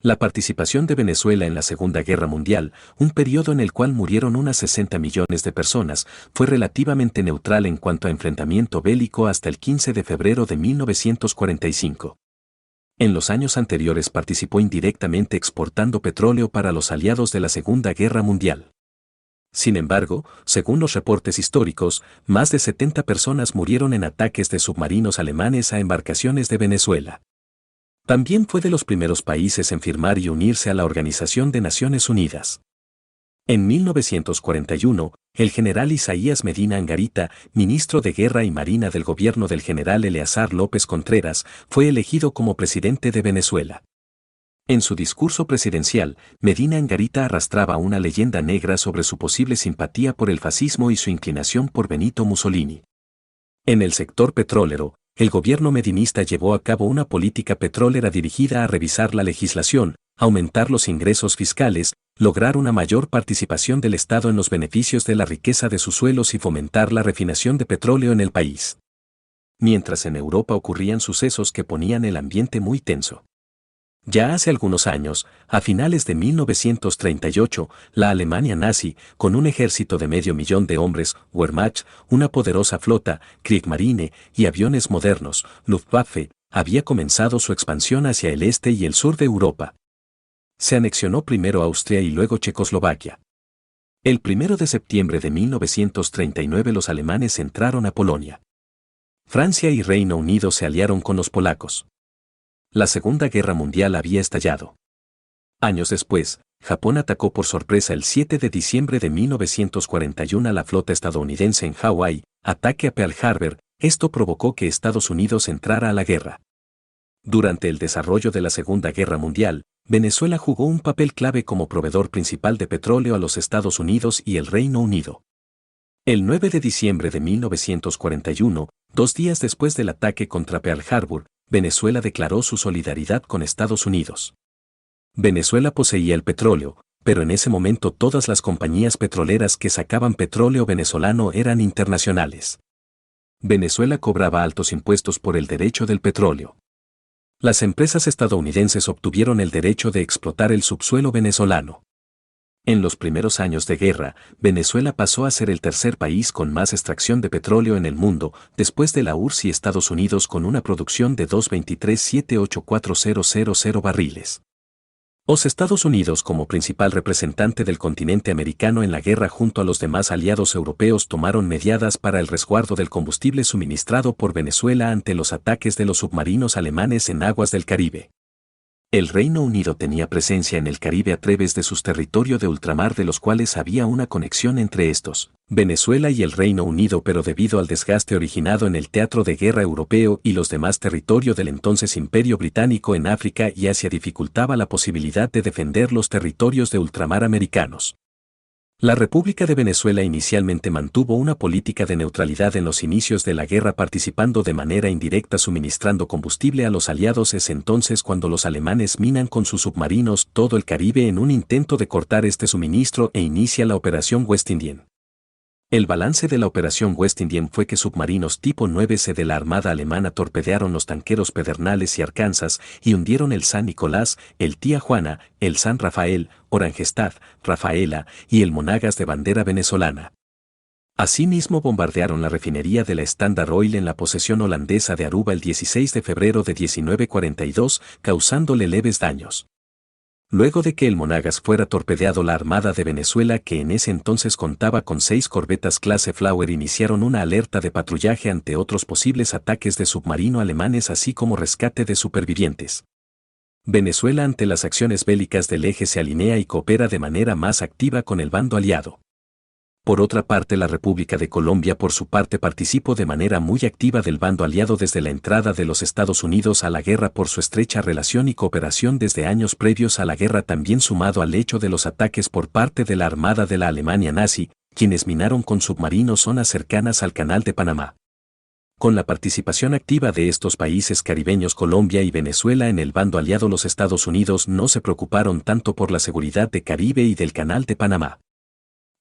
La participación de Venezuela en la Segunda Guerra Mundial, un periodo en el cual murieron unas 60 millones de personas, fue relativamente neutral en cuanto a enfrentamiento bélico hasta el 15 de febrero de 1945. En los años anteriores participó indirectamente exportando petróleo para los aliados de la Segunda Guerra Mundial. Sin embargo, según los reportes históricos, más de 70 personas murieron en ataques de submarinos alemanes a embarcaciones de Venezuela. También fue de los primeros países en firmar y unirse a la Organización de Naciones Unidas. En 1941, el general Isaías Medina Angarita, ministro de Guerra y Marina del gobierno del general Eleazar López Contreras, fue elegido como presidente de Venezuela. En su discurso presidencial, Medina Angarita arrastraba una leyenda negra sobre su posible simpatía por el fascismo y su inclinación por Benito Mussolini. En el sector petrolero, el gobierno medinista llevó a cabo una política petrolera dirigida a revisar la legislación, aumentar los ingresos fiscales, lograr una mayor participación del Estado en los beneficios de la riqueza de sus suelos y fomentar la refinación de petróleo en el país. Mientras en Europa ocurrían sucesos que ponían el ambiente muy tenso. Ya hace algunos años, a finales de 1938, la Alemania nazi, con un ejército de 500.000 de hombres, Wehrmacht, una poderosa flota, Kriegsmarine y aviones modernos, Luftwaffe, había comenzado su expansión hacia el este y el sur de Europa. Se anexionó primero Austria y luego Checoslovaquia. El 1 de septiembre de 1939 los alemanes entraron a Polonia. Francia y Reino Unido se aliaron con los polacos. La Segunda Guerra Mundial había estallado. Años después, Japón atacó por sorpresa el 7 de diciembre de 1941 a la flota estadounidense en Hawái, ataque a Pearl Harbor. Esto provocó que Estados Unidos entrara a la guerra. Durante el desarrollo de la Segunda Guerra Mundial, Venezuela jugó un papel clave como proveedor principal de petróleo a los Estados Unidos y el Reino Unido. El 9 de diciembre de 1941, 2 días después del ataque contra Pearl Harbor, Venezuela declaró su solidaridad con Estados Unidos. Venezuela poseía el petróleo, pero en ese momento todas las compañías petroleras que sacaban petróleo venezolano eran internacionales. Venezuela cobraba altos impuestos por el derecho del petróleo. Las empresas estadounidenses obtuvieron el derecho de explotar el subsuelo venezolano. En los primeros años de guerra, Venezuela pasó a ser el tercer país con más extracción de petróleo en el mundo, después de la URSS y Estados Unidos con una producción de 223.784.000 barriles. Los Estados Unidos como principal representante del continente americano en la guerra junto a los demás aliados europeos tomaron medidas para el resguardo del combustible suministrado por Venezuela ante los ataques de los submarinos alemanes en aguas del Caribe. El Reino Unido tenía presencia en el Caribe a través de sus territorios de ultramar de los cuales había una conexión entre estos, Venezuela y el Reino Unido, pero debido al desgaste originado en el teatro de guerra europeo y los demás territorios del entonces Imperio Británico en África y Asia dificultaba la posibilidad de defender los territorios de ultramar americanos. La República de Venezuela inicialmente mantuvo una política de neutralidad en los inicios de la guerra participando de manera indirecta suministrando combustible a los aliados. Es entonces cuando los alemanes minan con sus submarinos todo el Caribe en un intento de cortar este suministro e inicia la Operación West Indian. El balance de la Operación West Indian fue que submarinos tipo 9C de la Armada Alemana torpedearon los tanqueros Pedernales y Arkansas y hundieron el San Nicolás, el Tía Juana, el San Rafael, Oranjestad, Rafaela y el Monagas de bandera venezolana. Asimismo bombardearon la refinería de la Standard Oil en la posesión holandesa de Aruba el 16 de febrero de 1942, causándole leves daños. Luego de que el Monagas fuera torpedeado, la Armada de Venezuela, que en ese entonces contaba con 6 corbetas clase Flower, iniciaron una alerta de patrullaje ante otros posibles ataques de submarino alemanes así como rescate de supervivientes. Venezuela ante las acciones bélicas del eje se alinea y coopera de manera más activa con el bando aliado. Por otra parte, la República de Colombia por su parte participó de manera muy activa del bando aliado desde la entrada de los Estados Unidos a la guerra por su estrecha relación y cooperación desde años previos a la guerra, también sumado al hecho de los ataques por parte de la Armada de la Alemania nazi, quienes minaron con submarinos zonas cercanas al Canal de Panamá. Con la participación activa de estos países caribeños, Colombia y Venezuela en el bando aliado, los Estados Unidos no se preocuparon tanto por la seguridad de Caribe y del Canal de Panamá.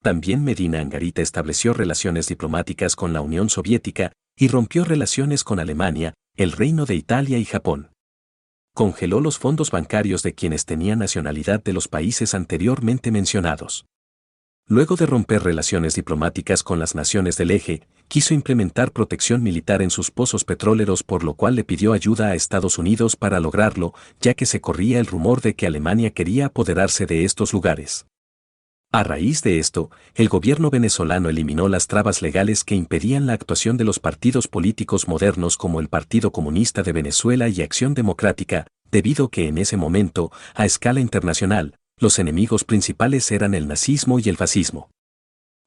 También Medina Angarita estableció relaciones diplomáticas con la Unión Soviética y rompió relaciones con Alemania, el Reino de Italia y Japón. congeló los fondos bancarios de quienes tenían nacionalidad de los países anteriormente mencionados. Luego de romper relaciones diplomáticas con las naciones del eje, quiso implementar protección militar en sus pozos petroleros, por lo cual le pidió ayuda a Estados Unidos para lograrlo, ya que se corría el rumor de que Alemania quería apoderarse de estos lugares. A raíz de esto, el gobierno venezolano eliminó las trabas legales que impedían la actuación de los partidos políticos modernos como el Partido Comunista de Venezuela y Acción Democrática, debido que en ese momento, a escala internacional, los enemigos principales eran el nazismo y el fascismo.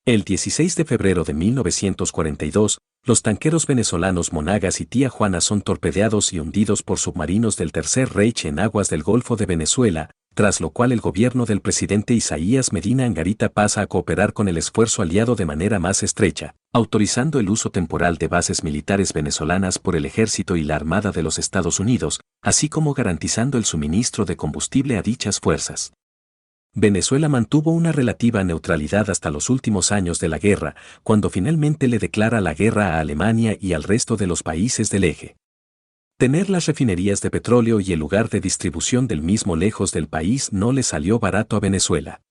El 16 de febrero de 1942, los tanqueros venezolanos Monagas y Tía Juana son torpedeados y hundidos por submarinos del Tercer Reich en aguas del Golfo de Venezuela, tras lo cual el gobierno del presidente Isaías Medina Angarita pasa a cooperar con el esfuerzo aliado de manera más estrecha, autorizando el uso temporal de bases militares venezolanas por el Ejército y la Armada de los Estados Unidos, así como garantizando el suministro de combustible a dichas fuerzas. Venezuela mantuvo una relativa neutralidad hasta los últimos años de la guerra, cuando finalmente le declara la guerra a Alemania y al resto de los países del eje. Tener las refinerías de petróleo y el lugar de distribución del mismo lejos del país no le salió barato a Venezuela.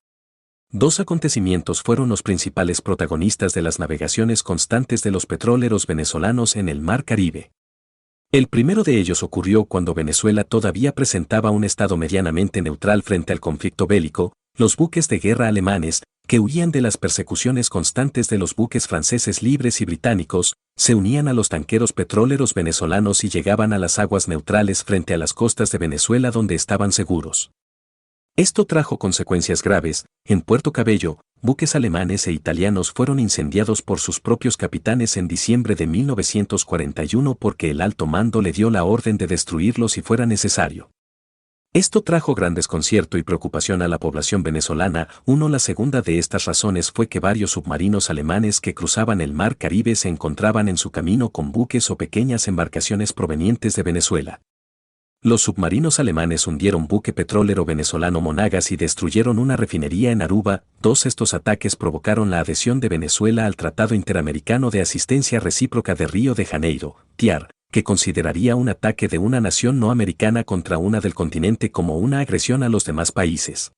Dos acontecimientos fueron los principales protagonistas de las navegaciones constantes de los petroleros venezolanos en el Mar Caribe. El primero de ellos ocurrió cuando Venezuela todavía presentaba un estado medianamente neutral frente al conflicto bélico. Los buques de guerra alemanes, que huían de las persecuciones constantes de los buques franceses libres y británicos, se unían a los tanqueros petroleros venezolanos y llegaban a las aguas neutrales frente a las costas de Venezuela, donde estaban seguros. Esto trajo consecuencias graves. En Puerto Cabello, buques alemanes e italianos fueron incendiados por sus propios capitanes en diciembre de 1941 porque el alto mando le dio la orden de destruirlos si fuera necesario. Esto trajo gran desconcierto y preocupación a la población venezolana. La segunda de estas razones fue que varios submarinos alemanes que cruzaban el Mar Caribe se encontraban en su camino con buques o pequeñas embarcaciones provenientes de Venezuela. Los submarinos alemanes hundieron buque petrolero venezolano Monagas y destruyeron una refinería en Aruba. Estos ataques provocaron la adhesión de Venezuela al Tratado Interamericano de Asistencia Recíproca de Río de Janeiro, TIAR, que consideraría un ataque de una nación no americana contra una del continente como una agresión a los demás países.